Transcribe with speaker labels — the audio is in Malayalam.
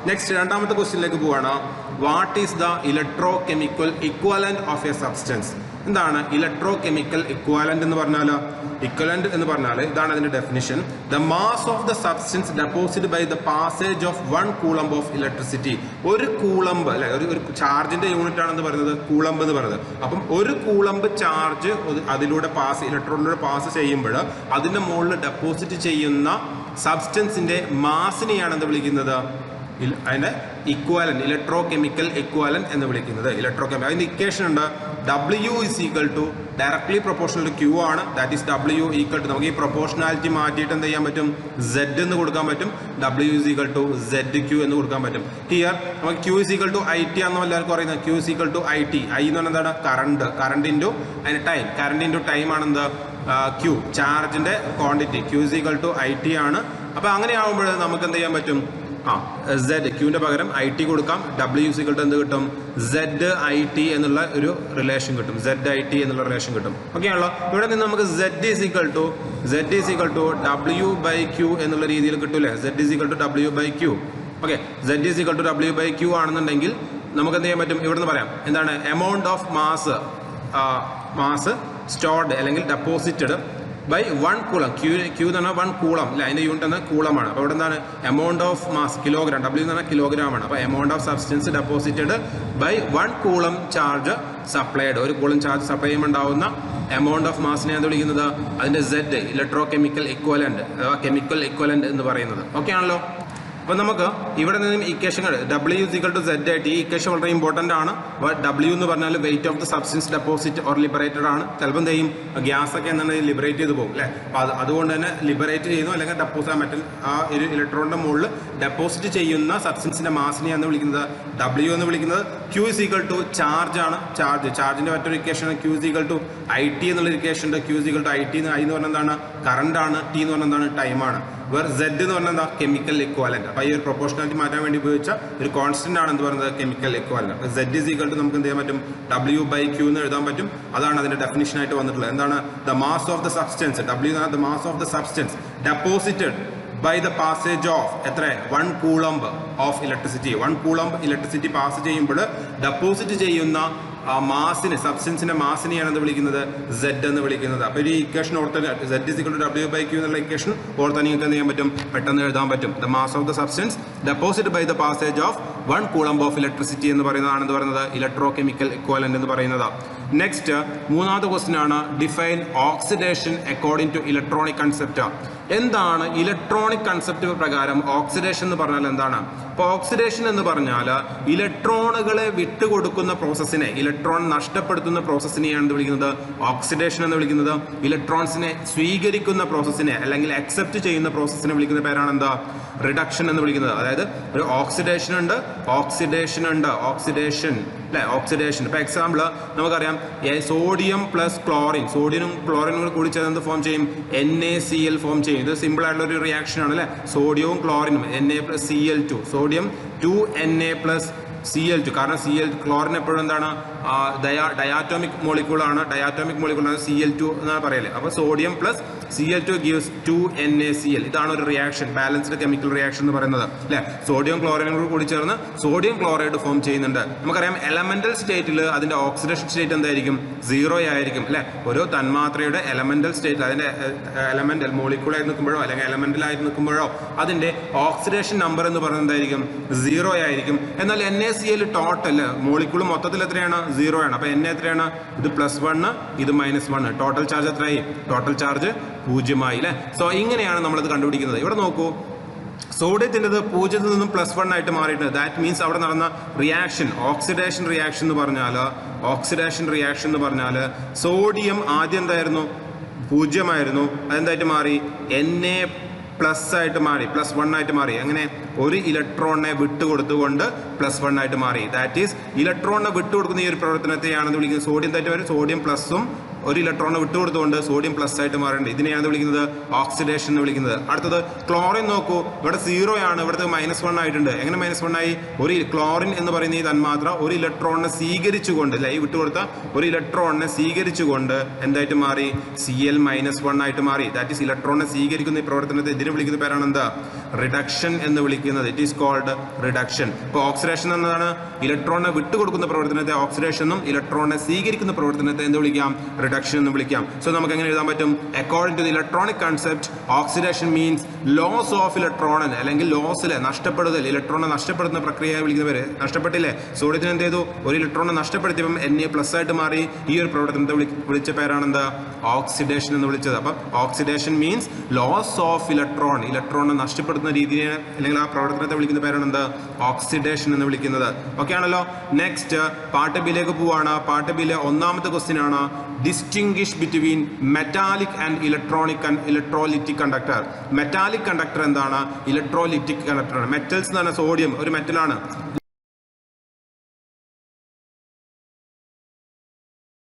Speaker 1: നെക്സ്റ്റ് രണ്ടാമത്തെ ക്വസ്റ്റ്യനിലേക്ക് പോവാണ്. What is the electrochemical equivalent of a substance? എന്താണ് ഇലക്ട്രോകെമിക്കൽ ഇക്വലന്റ് എന്ന് പറഞ്ഞാൽ? ഇക്വലന്റ് എന്ന് പറഞ്ഞാൽ ഇതാണ് അതിന്റെ definition. The mass of the substance deposit by the passage of 1 coulomb of electricity. ഒരു കൂളംബ് അല്ലെ, ഒരു ചാർജിന്റെ യൂണിറ്റ് ആണെന്ന് പറയുന്നത് കൂളംബ് എന്ന് പറയുന്നത്. അപ്പം ഒരു കൂളംബ് ചാർജ് അതിലൂടെ ഇലക്ട്രോണിലൂടെ പാസ് ചെയ്യുമ്പോൾ അതിന്റെ മുകളിൽ ഡെപ്പോസിറ്റ് ചെയ്യുന്ന സബ്സ്റ്റൻസിന്റെ മാസിനെയാണ് എന്ത് വിളിക്കുന്നത്? അതിന്റെ ഇക്വാലന്റ്, ഇലക്ട്രോകെമിക്കൽ ഇക്വാലന്റ് എന്ന് വിളിക്കുന്നത്. അതിന്റെ ഇക്വേഷൻ ഉണ്ട്. W is equal to directly proportional to Q ആണ്. That is W equal to, നമുക്ക് ഈ പ്രൊപ്പോർഷണാലിറ്റി മാറ്റിയിട്ട് എന്ത് ചെയ്യാൻ പറ്റും? Z എന്ന് കൊടുക്കാൻ പറ്റും. W is equal to ZQ എന്ന് കൊടുക്കാൻ പറ്റും. ഹിയർ നമുക്ക് Q is equal to IT ആണെന്ന് എല്ലാവർക്കും പറയുന്നത്. Q is equal to IT. I എന്ന് പറഞ്ഞാൽ എന്താണ്? കറണ്ട് ഇൻറ്റു അതിന്റെ ടൈം. കറണ്ട് ഇൻറ്റു ടൈം ആണ് എന്ത്? Q. ചാർജിന്റെ quantity. Q is equal to IT ആണ്. അപ്പൊ അങ്ങനെ ആകുമ്പോൾ നമുക്ക് എന്ത് ചെയ്യാൻ പറ്റും? Z, Qന്റെ പകരം IT കൊടുക്കാം. W is equal to എന്ത് കിട്ടും? ZIT എന്നുള്ള ഒരു റിലേഷൻ കിട്ടും. ZIT എന്നുള്ള റിലേഷൻ കിട്ടും. ഓക്കെ ആണല്ലോ. ഇവിടെ നിന്ന് നമുക്ക് Z is equal to W by Q എന്നുള്ള രീതിയിൽ കിട്ടൂലേ? Z is equal to W by Q. Okay, Z is equal to W by Q ആണെന്നുണ്ടെങ്കിൽ നമുക്ക് എന്ത് ചെയ്യാൻ പറ്റും? ഇവിടെ നിന്ന് പറയാം എന്താണ്? എമൗണ്ട് ഓഫ് മാസ് സ്റ്റോർഡ് അല്ലെങ്കിൽ ഡെപ്പോസിറ്റഡ് ബൈ 1 കൂളം. Q എന്ന് പറഞ്ഞാൽ 1 കൂളം അല്ലെ, അതിന്റെ യൂണിറ്റ് എന്നാൽ കൂളമാണ്. അപ്പോൾ ഇവിടെ എന്താണ്? Amount of mass kilogram. W എന്ന് പറഞ്ഞാൽ കിലോഗ്രാം ആണ്. അപ്പോൾ amount of substance deposited by 1 coulomb charge supplied. ഒരു കൂളം ചാർജ് സപ്ലൈ ചെയ്യുമ്പോൾ ഉണ്ടാവുന്ന എമൗണ്ട് ഓഫ് മാസിനെ എന്ത് വിളിക്കുന്നത്? അതിന്റെ Z, ഇലക്ട്രോകെമിക്കൽ ഇക്വലന്റ് അഥവാ കെമിക്കൽ ഇക്വലന്റ് എന്ന് പറയുന്നത്. ഓക്കെ ആണല്ലോ. അപ്പോൾ നമുക്ക് ഇവിടെ നിന്നും ഇക്വേഷനുകൾ W is equal to ZIT, ഈ ഇക്വേഷൻ വളരെ ഇമ്പോർട്ടൻ്റ് ആണ്. W എന്ന് പറഞ്ഞാൽ weight of the substance deposit or liberated ആണ്. ചിലപ്പോൾ എന്ത് ചെയ്യും? ഗ്യാസ് ഒക്കെ എന്താണ് ലിബറേറ്റ് ചെയ്ത് പോകും അല്ലേ? അപ്പോൾ അതുകൊണ്ട് തന്നെ ലിബറേറ്റ് ചെയ്യുന്നു അല്ലെങ്കിൽ ഡെപ്പോസിറ്റ് മെറ്റൽ ആ ഒരു ഇലക്ട്രോണിന്റെ മുകളിൽ ഡെപ്പോസിറ്റ് ചെയ്യുന്ന സബ്സ്റ്റൻസിന്റെ മാസിനെ എന്ന് വിളിക്കുന്നത് W എന്ന് വിളിക്കുന്നത്. Q is equal to charge ആണ്. ചാർജിന്റെ മറ്റൊരു equation Q is equal to IT എന്നുള്ള ഇക്വേഷൻ ഉണ്ട്. Q is equal to IT. I എന്ന് പറഞ്ഞാൽ എന്താണ്? കറണ്ട് ആണ്. T എന്ന് പറഞ്ഞാൽ എന്താണ്? ടൈമാണ്. വേറെ Z എന്ന് പറഞ്ഞാൽ എന്താ? Chemical equivalent. അപ്പോൾ ഈ ഒരു പ്രൊപ്പോർഷണാലിറ്റി മാറ്റാൻ വേണ്ടി ഉപയോഗിച്ച ഒരു കോൺസ്റ്റന്റ് ആണ് എന്ത് പറയുന്നത്? Chemical equivalent. അപ്പോൾ Z is equal to നമുക്ക് എന്ത് ചെയ്യാൻ പറ്റും? W by Q എന്ന് എഴുതാൻ പറ്റും. അതാണ് അതിന്റെ ഡെഫിനിഷൻ ആയിട്ട് വന്നിട്ടുള്ളത്. എന്താണ്? The mass of the substance. W എന്ന് പറഞ്ഞാൽ the mass of the substance deposited by the passage of എത്ര? 1 coulomb of electricity. 1 coulomb electricity pass ചെയ്യുമ്പോൾ ഡെപ്പോസിറ്റ് ചെയ്യുന്ന മാസിനെ, സബ്സ്റ്റൻസിന്റെ മാസിനെയാണ് എന്ത് വിളിക്കുന്നത്? Z എന്ന് വിളിക്കുന്നത്. അപ്പോൾ ഈ ഇക്വേഷൻ ഓർത്ത് Z is equal to W by Q എന്നുള്ള ഇക്വേഷൻ ഓർത്താൽ നിങ്ങൾക്ക് എന്ത് ചെയ്യാൻ പറ്റും? പെട്ടെന്ന് എഴുതാൻ പറ്റും. The mass of the substance deposit by the passage of 1 coulomb of electricity എന്ന് പറയുന്നതാണ് എന്ത് പറയുന്നത്? ഇലക്ട്രോകെമിക്കൽ ഇക്വലന്റ് എന്ന് പറയുന്നത്. നെക്സ്റ്റ് മൂന്നാമത്തെ ക്വസ്റ്റ്യൻ ആണ്. Define oxidation according to electronic concept. എന്താണ് ഇലക്ട്രോണിക് കൺസെപ്റ്റ് പ്രകാരം ഓക്സിഡേഷൻ എന്ന് പറഞ്ഞാൽ എന്താണ്? അപ്പോൾ ഓക്സിഡേഷൻ എന്ന് പറഞ്ഞാൽ ഇലക്ട്രോണുകളെ വിട്ടുകൊടുക്കുന്ന പ്രോസസ്സിനെ, ഇലക്ട്രോൺ നഷ്ടപ്പെടുത്തുന്ന പ്രോസസ്സിനെയാണ് എന്ത് വിളിക്കുന്നത്? ഓക്സിഡേഷൻ എന്ന് വിളിക്കുന്നത്. ഇലക്ട്രോൺസിനെ സ്വീകരിക്കുന്ന പ്രോസസ്സിനെ അല്ലെങ്കിൽ അക്സെപ്റ്റ് ചെയ്യുന്ന പ്രോസസ്സിനെ വിളിക്കുന്ന പേരാണ് എന്താ? റിഡക്ഷൻ എന്ന് വിളിക്കുന്നത്. അതായത് ഒരു ഓക്സിഡേഷൻ ഉണ്ട്, ഓക്സിഡേഷൻ അല്ലെ? ഓക്സിഡേഷൻ. ഇപ്പൊ എക്സാമ്പിൾ നമുക്കറിയാം, സോഡിയം പ്ലസ് ക്ലോറിൻ, സോഡിയനും ക്ലോറിനും കൂടി ചേർന്ന് ഫോം ചെയ്യും NaCl ഫോം ചെയ്യും. ഇത് സിമ്പിൾ ആയിട്ടുള്ള ഒരു റിയാക്ഷൻ ആണ് അല്ലെ? സോഡിയവും ക്ലോറിനും Na+Cl2, sodium 2Na plus Cl2. കാരണം ക്ലോറിൻ എപ്പോഴും എന്താണ്? ഡയാറ്റോമിക് മോളിക്യൂളാണ്. Cl2 എന്നാണ് പറയല്ലേ. അപ്പോൾ sodium plus Cl2 gives 2NaCl. ഇതാണ് ഒരു റിയാക്ഷൻ, ബാലൻസ്ഡ് കെമിക്കൽ റിയാക്ഷൻ എന്ന് പറയുന്നത് അല്ലെ? സോഡിയം ക്ലോറിനും കൂടി ചേർന്ന് സോഡിയം ക്ലോറൈഡ് ഫോം ചെയ്യുന്നുണ്ട്. നമുക്കറിയാം എലമെന്റൽ സ്റ്റേറ്റിൽ അതിന്റെ ഓക്സിഡേഷൻ സ്റ്റേറ്റ് എന്തായിരിക്കും? 0 ആയിരിക്കും അല്ലെ? ഒരു തന്മാത്രയുടെ എലമെന്റൽ സ്റ്റേറ്റിൽ അതിന്റെ എലമെന്റൽ മോളിക്യൂളായി നിൽക്കുമ്പോഴോ അല്ലെങ്കിൽ എലമെന്റലായി നിൽക്കുമ്പോഴോ അതിന്റെ ഓക്സിഡേഷൻ നമ്പർ എന്ന് പറയുന്നത് എന്തായിരിക്കും? 0 ആയിരിക്കും. എന്നാൽ NaCl ടോട്ടൽ മോളിക്യൂൾ മൊത്തത്തിൽ എത്രയാണ്? 0 ആണ്. അപ്പൊ Na എത്രയാണ്? ഇത് +1, ഇത് -1. ടോട്ടൽ ചാർജ് എത്രയായി? ടോട്ടൽ ചാർജ് 0 ആയി അല്ലെ? സോ ഇങ്ങനെയാണ് നമ്മളത് കണ്ടുപിടിക്കുന്നത്. ഇവിടെ നോക്കൂ, സോഡിയത്തിൻ്റെത് 0 നിന്നും +1 ആയിട്ട് മാറിയിട്ടുണ്ട്. ദാറ്റ് മീൻസ് അവിടെ നടന്ന റിയാക്ഷൻ, ഓക്സിഡേഷൻ റിയാക്ഷൻ എന്ന് പറഞ്ഞാൽ സോഡിയം ആദ്യം എന്തായിരുന്നു? 0 ആയിരുന്നു. അതെന്തായിട്ട് മാറി? Na പ്ലസ് ആയിട്ട് മാറി, +1 ആയിട്ട് മാറി. അങ്ങനെ ഒരു ഇലക്ട്രോണിനെ വിട്ടുകൊടുത്തുകൊണ്ട് +1 ആയിട്ട് മാറി. ദാറ്റ് ഈസ് ഇലക്ട്രോണിനെ വിട്ടുകൊടുക്കുന്ന ഈ ഒരു പ്രവർത്തനത്തെയാണെന്ന് വിളിക്കുന്നത്. സോഡിയം തായിട്ട് വരും, സോഡിയം പ്ലസും ഒരു ഇലക്ട്രോണിനെ വിട്ടുകൊടുത്തുകൊണ്ട് സോഡിയം പ്ലസ് ആയിട്ട് മാറുന്നുണ്ട്. ഇതിനെയാണ് വിളിക്കുന്നത് ഓക്സിഡേഷൻ എന്ന് വിളിക്കുന്നത്. അടുത്തത് ക്ലോറിൻ നോക്കൂ, ഇവിടെ 0 ആണ്, ഇവിടുത്തെ -1 ആയിട്ടുണ്ട്. എങ്ങനെ -1 ആയി? ഒരു ക്ലോറിൻ എന്ന് പറയുന്ന ഈ തന്മാത്ര ഒരു ഇലക്ട്രോണിനെ സ്വീകരിച്ചുകൊണ്ട്, അല്ലെ, ഈ വിട്ടുകൊടുത്ത ഒരു ഇലക്ട്രോണിനെ സ്വീകരിച്ചുകൊണ്ട് എന്തായിട്ട് മാറി? Cl-1 ആയിട്ട് മാറി. ദാറ്റ് ഈസ് ഇലക്ട്രോണിനെ സ്വീകരിക്കുന്ന ഈ പ്രവർത്തനത്തെ ഇതിന് വിളിക്കുന്ന പേരാണ് എന്താ? റിഡക്ഷൻ എന്ന് വിളിക്കുന്നത്. It is called reduction. ഇപ്പോൾ ഓക്സിഡേഷൻ എന്നതാണ് ഇലക്ട്രോണിനെ വിട്ടുകൊടുക്കുന്ന പ്രവർത്തനത്തെ ഓക്സിഡേഷൻ എന്നും ഇലക്ട്രോണിനെ സ്വീകരിക്കുന്ന പ്രവർത്തനത്തെ എന്ത് വിളിക്കാം? റിഡക്ഷൻ എന്ന് വിളിക്കാം. സോ നമുക്ക് എങ്ങനെ എഴുതാൻ പറ്റും? According to the electronic concept oxidation means loss of electron അല്ലെങ്കിൽ ലോസിലെ നഷ്ടപ്പെടുതൽ, ഇലക്ട്രോണെ നഷ്ടപ്പെടുന്ന പ്രക്രിയയെ വിളിക്കുന്നവര്. നഷ്ടപ്പെട്ടില്ലേ? സോഡിയത്തിന് എന്ത് ചെയ്തു? ഒരു ഇലക്ട്രോണെ നഷ്ടപ്പെടുത്തിയപ്പം Na+ ആയിട്ട് മാറി. ഈ ഒരു പ്രവർത്തനത്തെ വിളിച്ച പേരാണെന്ത്? ഓക്സിഡേഷൻ എന്ന് വിളിച്ചത്. അപ്പം oxidation means loss of electron, ഇലക്ട്രോണെ നഷ്ടപ്പെടുത്തുന്ന രീതിയെ അല്ലെങ്കിൽ ആ പ്രവർത്തനത്തെ വിളിക്കുന്ന പേരാണെന്ത്? ഓക്സിഡേഷൻ എന്ന് വിളിക്കുന്നത്. ഓക്കെ ആണല്ലോ. നെക്സ്റ്റ് പാർട്ട് ബിയിലേക്ക് പോവാണ്. പാർട്ട് ബിയിലെ ഒന്നാമത്തെ ക്വസ്റ്റ്യൻ ആണ് distinguish between metallic and electrolytic conductor. Metallic conductor എന്താണ്? ഇലക്ട്രോലിറ്റിക് കണ്ടക്ടറാണ്. മെറ്റൽസ് എന്ന് പറഞ്ഞാൽ സോഡിയം ഒരു മെറ്റലാണ്.